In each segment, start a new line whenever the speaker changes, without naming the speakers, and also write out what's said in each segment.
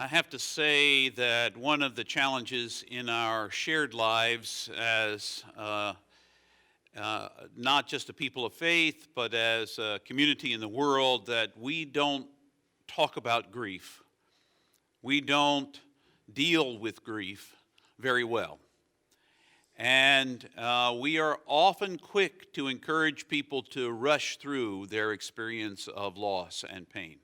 I have to say that one of the challenges in our shared lives as not just a people of faith, but as a community in the world, that we don't talk about grief. We don't deal with grief very well. And we are often quick to encourage people to rush through their experience of loss and pain,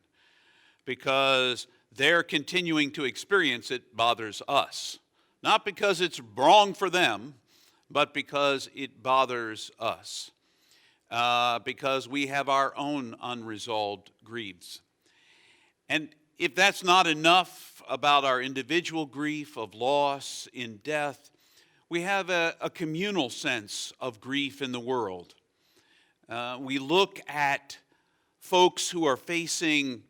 because they're continuing to experience it bothers us. Not because it's wrong for them, but because it bothers us. Because we have our own unresolved griefs. And if that's not enough about our individual grief of loss in death, we have a communal sense of grief in the world. We look at folks who are facing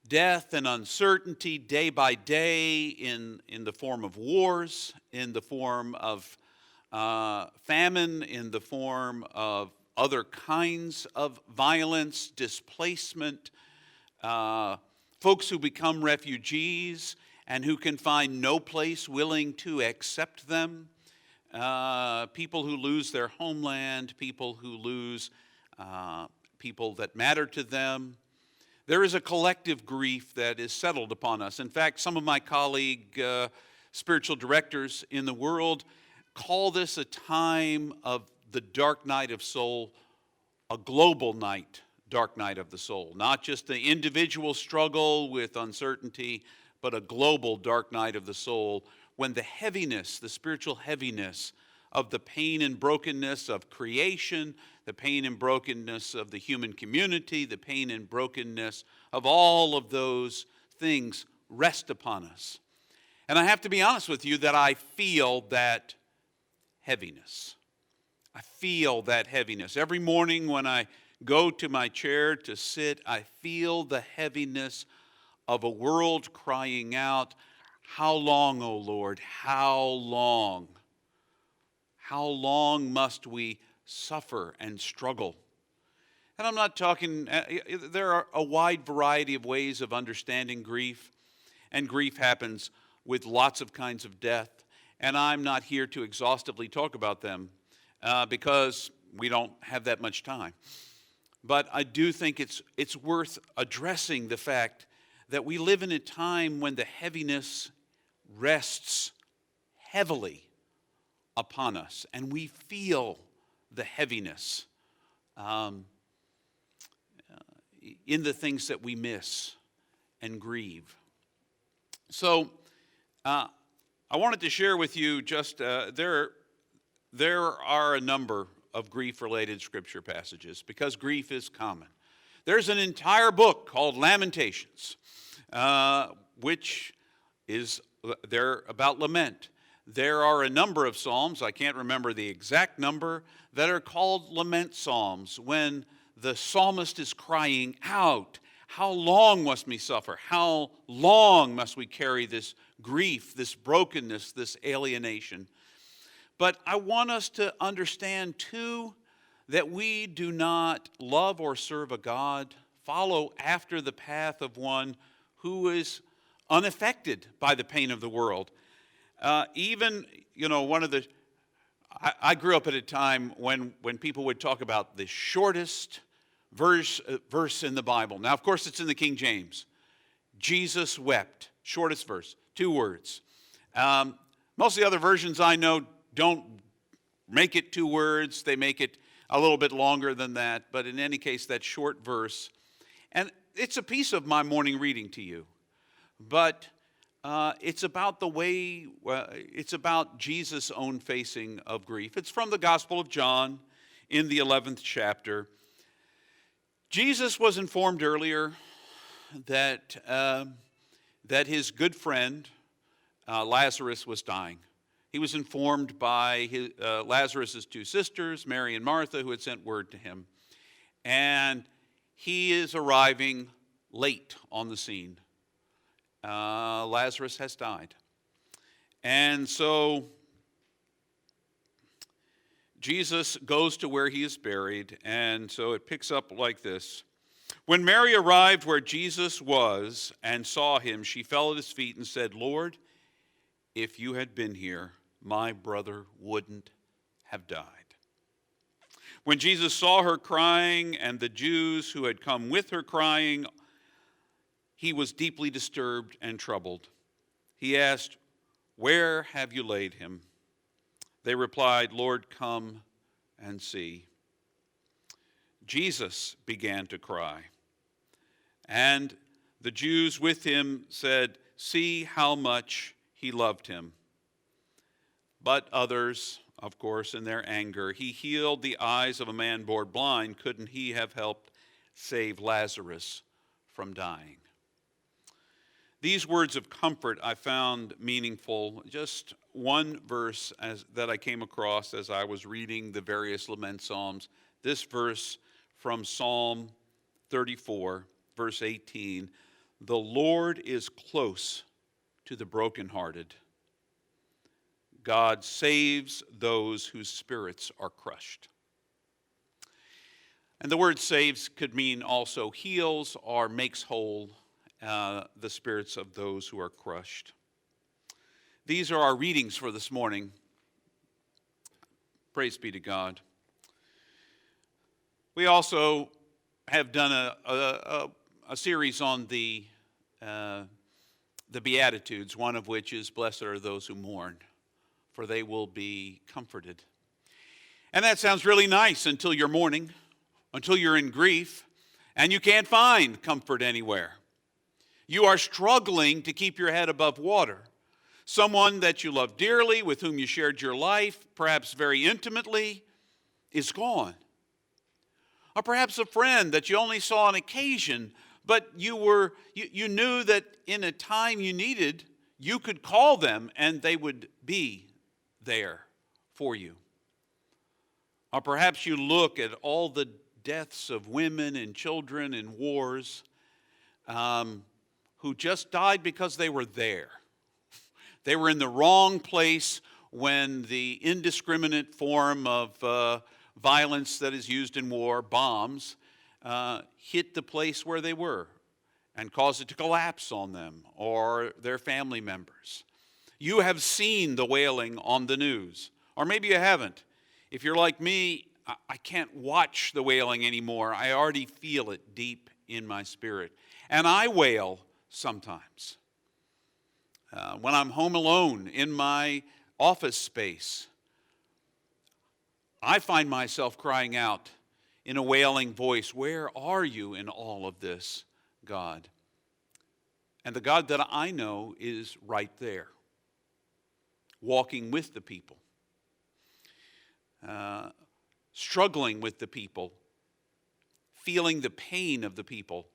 death and uncertainty day by day in the form of wars, in the form of famine, in the form of other kinds of violence, displacement, folks who become refugees and who can find no place willing to accept them, people who lose their homeland, people who lose people that matter to them. There is a collective grief that is settled upon us. In fact, some of my colleague spiritual directors in the world call this a time of the dark night of soul, a global night, dark night of the soul. Not just the individual struggle with uncertainty, but a global dark night of the soul, when the heaviness, the spiritual heaviness of the pain and brokenness of creation, the pain and brokenness of the human community, the pain and brokenness of all of those things rest upon us. And I have to be honest with you that I feel that heaviness. I feel that heaviness. Every morning when I go to my chair to sit, I feel the heaviness of a world crying out, "How long, O Lord, how long? How long must we suffer and struggle?" And I'm not talking, there are a wide variety of ways of understanding grief, and grief happens with lots of kinds of death, and I'm not here to exhaustively talk about them because we don't have that much time. But I do think it's worth addressing the fact that we live in a time when the heaviness rests heavily upon us, and we feel the heaviness in the things that we miss and grieve. So I wanted to share with you just there are a number of grief-related scripture passages because grief is common. There's an entire book called Lamentations, which is they're about lament. There are a number of psalms, I can't remember the exact number, that are called lament psalms when the psalmist is crying out, "How long must we suffer? How long must we carry this grief, this brokenness, this alienation?" But I want us to understand, too, that we do not love or serve a God, follow after the path of one who is unaffected by the pain of the world. I grew up at a time when people would talk about the shortest verse in the Bible. Now, of course, it's in the King James. Jesus wept, shortest verse, 2 words. Most of the other versions I know don't make it 2 words. They make it a little bit longer than that. But in any case, that short verse. And it's a piece of my morning reading to you. But it's about it's about Jesus' own facing of grief. It's from the Gospel of John in the 11th chapter. Jesus was informed earlier that his good friend Lazarus was dying. He was informed by Lazarus' 2 sisters, Mary and Martha, who had sent word to him. And he is arriving late on the scene. Lazarus has died. And so Jesus goes to where he is buried, and so it picks up like this. When Mary arrived where Jesus was and saw him, she fell at his feet and said, "Lord, if you had been here, my brother wouldn't have died." When Jesus saw her crying and the Jews who had come with her crying, he was deeply disturbed and troubled. He asked, "Where have you laid him?" They replied, "Lord, come and see." Jesus began to cry, and the Jews with him said, "See how much he loved him." But others, of course, in their anger, "He healed the eyes of a man born blind. Couldn't he have helped save Lazarus from dying?" These words of comfort I found meaningful. Just one verse that I came across as I was reading the various lament psalms. This verse from Psalm 34, verse 18. "The Lord is close to the brokenhearted. God saves those whose spirits are crushed." And the word saves could mean also heals or makes whole the spirits of those who are crushed. These are our readings for this morning. Praise be to God. We also have done a series on the Beatitudes, one of which is, "Blessed are those who mourn, for they will be comforted." And that sounds really nice until you're mourning, until you're in grief, and you can't find comfort anywhere. You are struggling to keep your head above water. Someone that you love dearly, with whom you shared your life, perhaps very intimately, is gone. Or perhaps a friend that you only saw on occasion, but you knew that in a time you needed, you could call them and they would be there for you. Or perhaps you look at all the deaths of women and children in wars who just died because they were there. They were in the wrong place when the indiscriminate form of violence that is used in war, bombs, hit the place where they were and caused it to collapse on them or their family members. You have seen the wailing on the news, or maybe you haven't. If you're like me, I can't watch the wailing anymore. I already feel it deep in my spirit. And I wail sometimes. When I'm home alone in my office space, I find myself crying out in a wailing voice, "Where are you in all of this, God?" And the God that I know is right there, walking with the people, struggling with the people, feeling the pain of the people,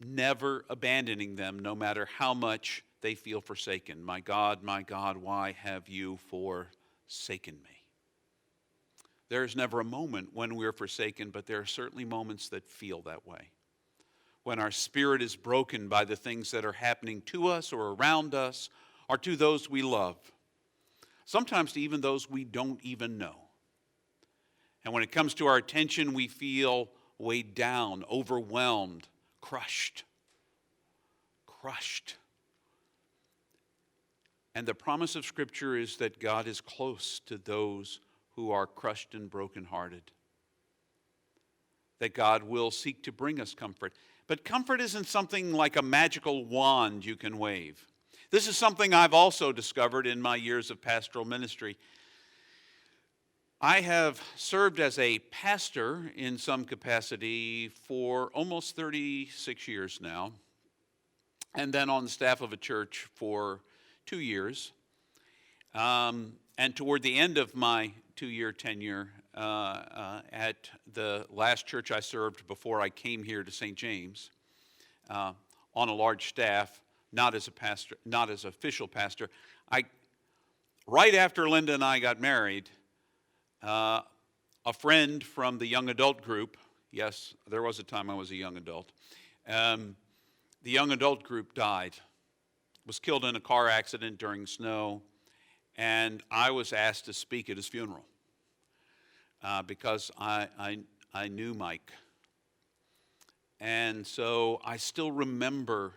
never abandoning them no matter how much they feel forsaken. My God, why have you forsaken me?" There is never a moment when we're forsaken, but there are certainly moments that feel that way. When our spirit is broken by the things that are happening to us or around us or to those we love. Sometimes to even those we don't even know. And when it comes to our attention, we feel weighed down, overwhelmed, crushed. And the promise of Scripture is that God is close to those who are crushed and brokenhearted. That God will seek to bring us comfort. But comfort isn't something like a magical wand you can wave. This is something I've also discovered in my years of pastoral ministry. I have served as a pastor in some capacity for almost 36 years now, and then on the staff of a church for 2 years. And toward the end of my 2-year tenure at the last church I served before I came here to St. James, on a large staff, not as a pastor, not as official pastor, right after Linda and I got married, a friend from the young adult group, yes, there was a time I was a young adult, the young adult group died, was killed in a car accident during snow, and I was asked to speak at his funeral because I knew Mike. And so I still remember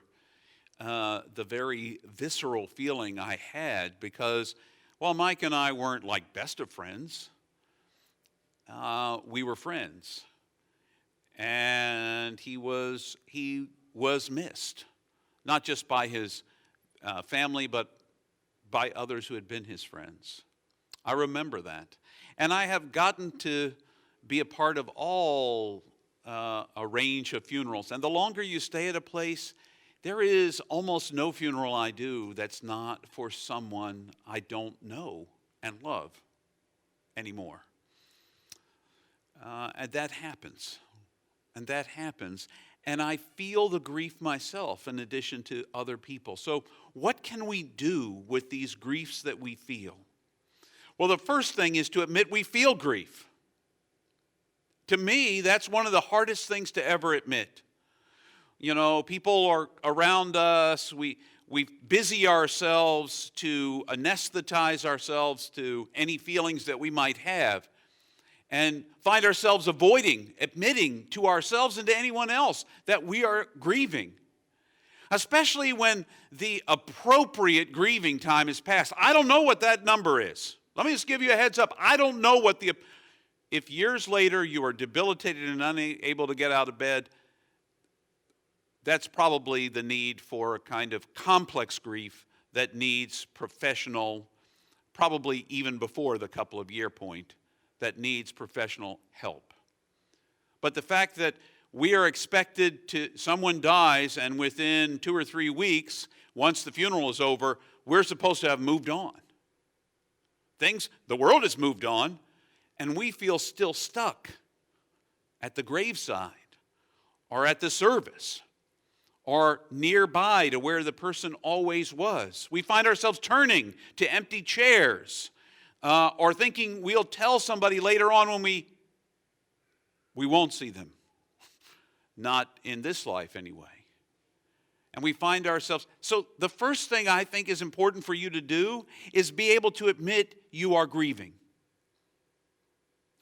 the very visceral feeling I had because while Mike and I weren't like best of friends, we were friends. And he was missed, not just by his family, but by others who had been his friends. I remember that. And I have gotten to be a part of all a range of funerals. And the longer you stay at a place, there is almost no funeral I do that's not for someone I don't know and love anymore. And that happens. And that happens. And I feel the grief myself in addition to other people. So what can we do with these griefs that we feel? Well, the first thing is to admit we feel grief. To me, that's one of the hardest things to ever admit. You know, people are around us. We busy ourselves to anesthetize ourselves to any feelings that we might have and find ourselves avoiding admitting to ourselves and to anyone else that we are grieving, especially when the appropriate grieving time has passed. I don't know what that number is. Let me just give you a heads up. I don't know what if years later you are debilitated and unable to get out of bed, that's probably the need for a kind of complex grief that needs professional, probably even before the couple of year point, that needs professional help. But the fact that we are expected to, someone dies and within 2 or 3 weeks, once the funeral is over, we're supposed to have moved on. The world has moved on, and we feel still stuck at the graveside or at the service or nearby to where the person always was. We find ourselves turning to empty chairs or thinking we'll tell somebody later on when we won't see them. Not in this life anyway. And we find ourselves, so the first thing I think is important for you to do is be able to admit you are grieving.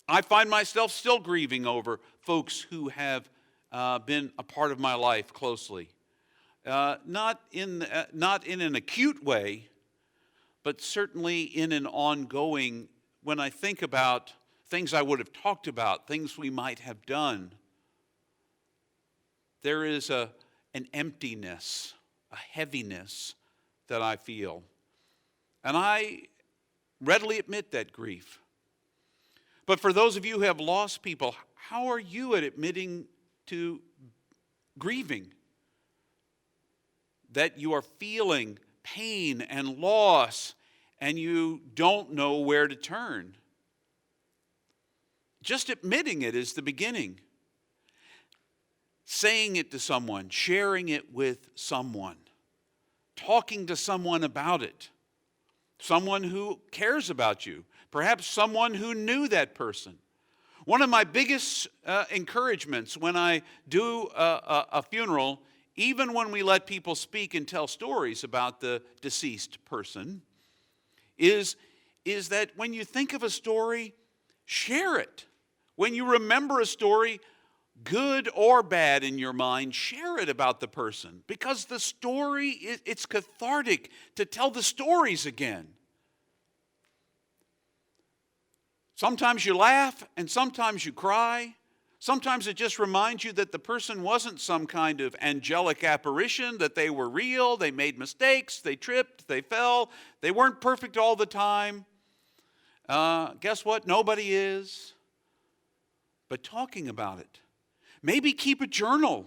I find myself still grieving over folks who have been a part of my life closely. Not in an acute way, but certainly in an ongoing, when I think about things I would have talked about, things we might have done, there is an emptiness, a heaviness that I feel. And I readily admit that grief. But for those of you who have lost people, how are you at admitting to grieving? That you are feeling pain and loss and you don't know where to turn. Just admitting it is the beginning. Saying it to someone, sharing it with someone, talking to someone about it, someone who cares about you, perhaps someone who knew that person. One of my biggest encouragements when I do a funeral, even when we let people speak and tell stories about the deceased person, is that when you think of a story, share it. When you remember a story, good or bad in your mind, share it about the person. Because the story, it's cathartic to tell the stories again. Sometimes you laugh and sometimes you cry. Sometimes it just reminds you that the person wasn't some kind of angelic apparition, that they were real, they made mistakes, they tripped, they fell, they weren't perfect all the time. Guess what? Nobody is. But talking about it. Maybe keep a journal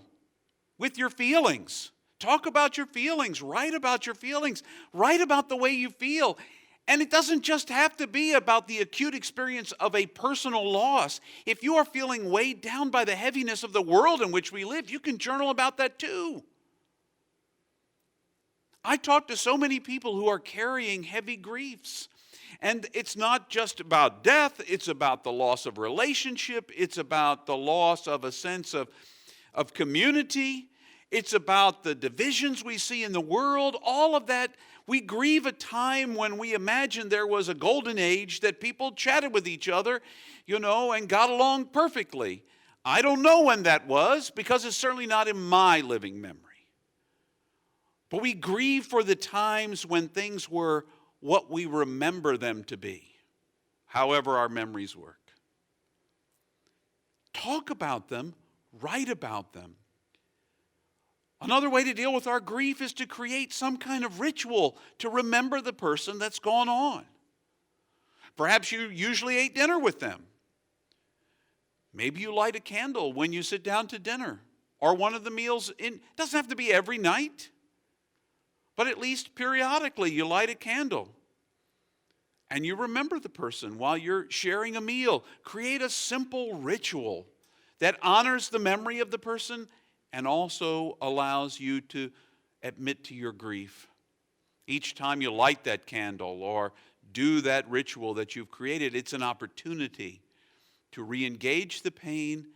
with your feelings. Talk about your feelings. Write about your feelings. Write about the way you feel. And it doesn't just have to be about the acute experience of a personal loss. If you are feeling weighed down by the heaviness of the world in which we live, you can journal about that too. I talk to so many people who are carrying heavy griefs. And it's not just about death, it's about the loss of relationship, it's about the loss of a sense of community, it's about the divisions we see in the world, all of that. We grieve a time when we imagine there was a golden age that people chatted with each other, and got along perfectly. I don't know when that was because it's certainly not in my living memory. But we grieve for the times when things were what we remember them to be, however our memories work. Talk about them, write about them. Another way to deal with our grief is to create some kind of ritual to remember the person that's gone on. Perhaps you usually ate dinner with them. Maybe you light a candle when you sit down to dinner, or one of the meals. It doesn't have to be every night, but at least periodically you light a candle. And you remember the person while you're sharing a meal. Create a simple ritual that honors the memory of the person and also allows you to admit to your grief. Each time you light that candle or do that ritual that you've created, it's an opportunity to re-engage the pain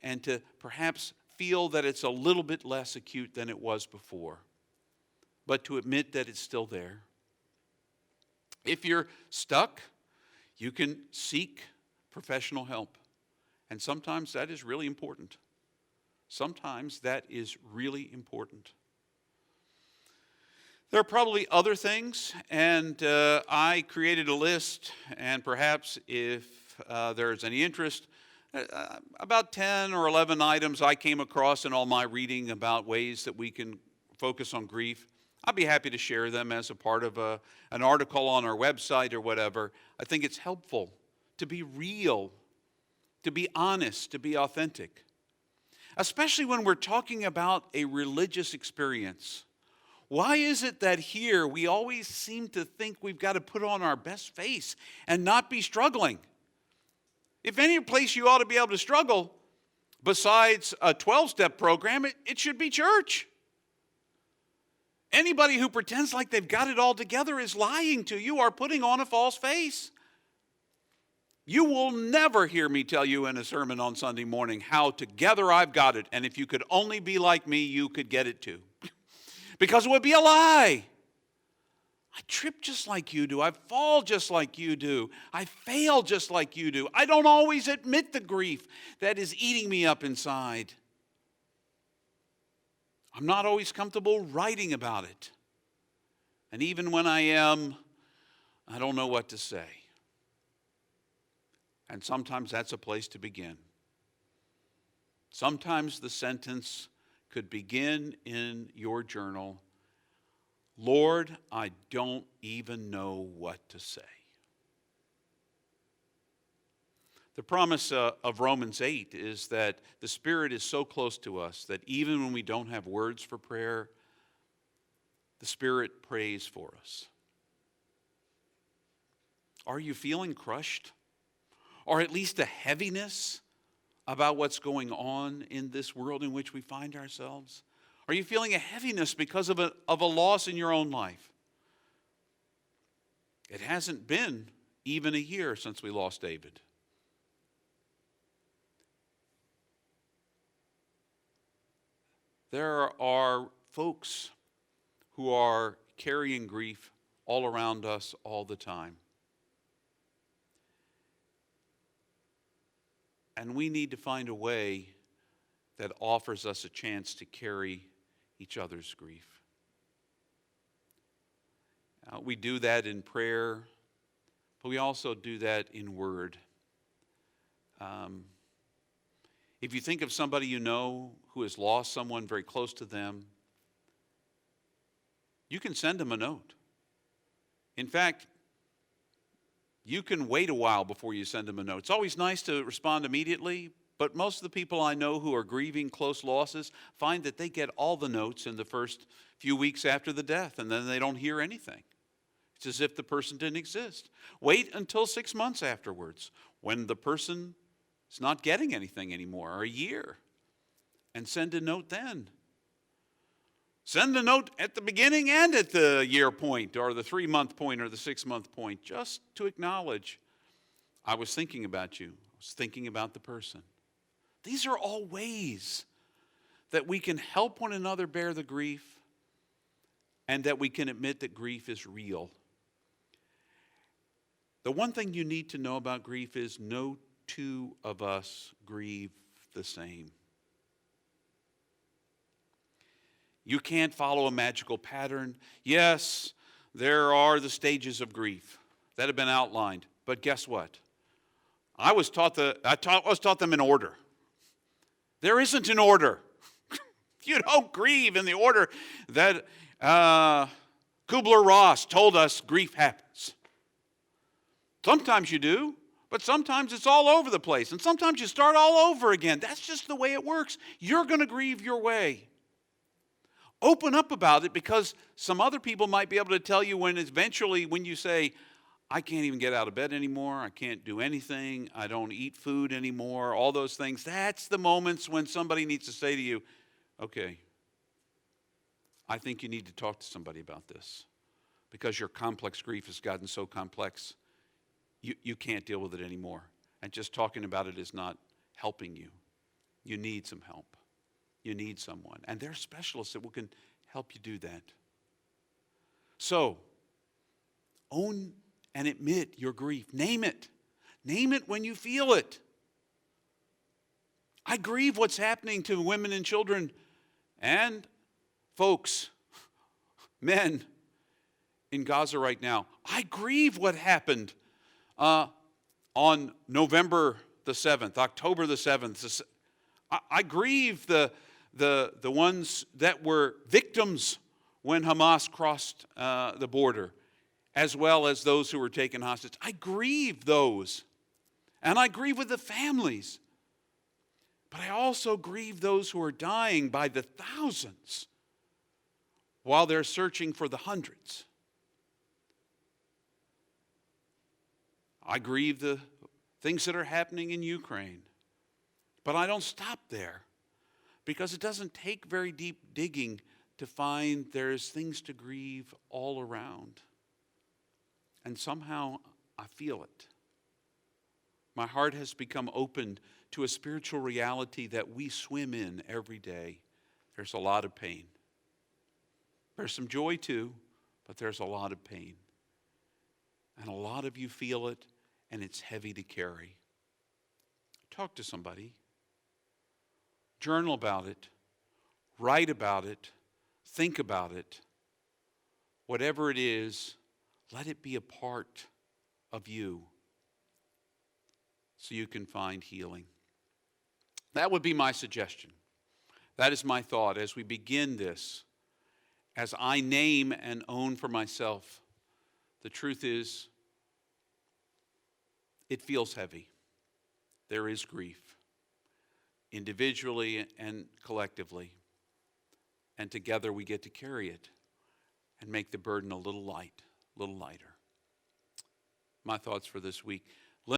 and to perhaps feel that it's a little bit less acute than it was before, but to admit that it's still there. If you're stuck, you can seek professional help. And sometimes that is really important. Sometimes that is really important. There are probably other things, and I created a list, and perhaps if there's any interest, about 10 or 11 items I came across in all my reading about ways that we can focus on grief. I'd be happy to share them as a part of an article on our website or whatever. I think it's helpful to be real, to be honest, to be authentic. Especially when we're talking about a religious experience. Why is it that here we always seem to think we've got to put on our best face and not be struggling? If any place you ought to be able to struggle, besides a 12-step program, it should be church. Anybody who pretends like they've got it all together is lying to you or putting on a false face. You will never hear me tell you in a sermon on Sunday morning how together I've got it, and if you could only be like me, you could get it too. Because it would be a lie. I trip just like you do. I fall just like you do. I fail just like you do. I don't always admit the grief that is eating me up inside. I'm not always comfortable writing about it. And even when I am, I don't know what to say. And sometimes that's a place to begin. Sometimes the sentence could begin in your journal, Lord, I don't even know what to say. The promise of Romans 8 is that the Spirit is so close to us that even when we don't have words for prayer, the Spirit prays for us. Are you feeling crushed? Or at least a heaviness about what's going on in this world in which we find ourselves? Are you feeling a heaviness because of a loss in your own life? It hasn't been even a year since we lost David. There are folks who are carrying grief all around us all the time. And we need to find a way that offers us a chance to carry each other's grief. We do that in prayer, but we also do that in word. If you think of somebody you know who has lost someone very close to them, you can send them a note. In fact, you can wait a while before you send them a note. It's always nice to respond immediately, but most of the people I know who are grieving close losses find that they get all the notes in the first few weeks after the death, and then they don't hear anything. It's as if the person didn't exist. Wait until 6 months afterwards, when the person is not getting anything anymore, or a year, and send a note then. Send a note at the beginning and at the year point, or the 3-month point, or the 6-month point, just to acknowledge, I was thinking about you. I was thinking about the person. These are all ways that we can help one another bear the grief, and that we can admit that grief is real. The one thing you need to know about grief is no two of us grieve the same. You can't follow a magical pattern. Yes, there are the stages of grief that have been outlined. But guess what? I was taught them in order. There isn't an order. You don't grieve in the order that Kubler-Ross told us grief happens. Sometimes you do, but sometimes it's all over the place. And sometimes you start all over again. That's just the way it works. You're going to grieve your way. Open up about it, because some other people might be able to tell you when you say, I can't even get out of bed anymore, I can't do anything, I don't eat food anymore, all those things. That's the moments when somebody needs to say to you, okay, I think you need to talk to somebody about this, because your complex grief has gotten so complex, you can't deal with it anymore. And just talking about it is not helping you. You need some help. You need someone. And there are specialists that can help you do that. So, own and admit your grief. Name it. Name it when you feel it. I grieve what's happening to women and children and folks, men in Gaza right now. I grieve what happened on November the 7th, October the 7th. I grieve the ones that were victims when Hamas crossed the border, as well as those who were taken hostage. I grieve those, and I grieve with the families. But I also grieve those who are dying by the thousands while they're searching for the hundreds. I grieve the things that are happening in Ukraine. But I don't stop there, because it doesn't take very deep digging to find there's things to grieve all around. And somehow I feel it. My heart has become opened to a spiritual reality that we swim in every day. There's a lot of pain. There's some joy too, but there's a lot of pain. And a lot of you feel it, and it's heavy to carry. Talk to somebody. Journal about it. Write about it. Think about it. Whatever it is, let it be a part of you so you can find healing. That would be my suggestion. That is my thought as we begin this. As I name and own for myself, the truth is, it feels heavy. There is grief, individually and collectively. And together we get to carry it and make the burden a little lighter. My thoughts for this week.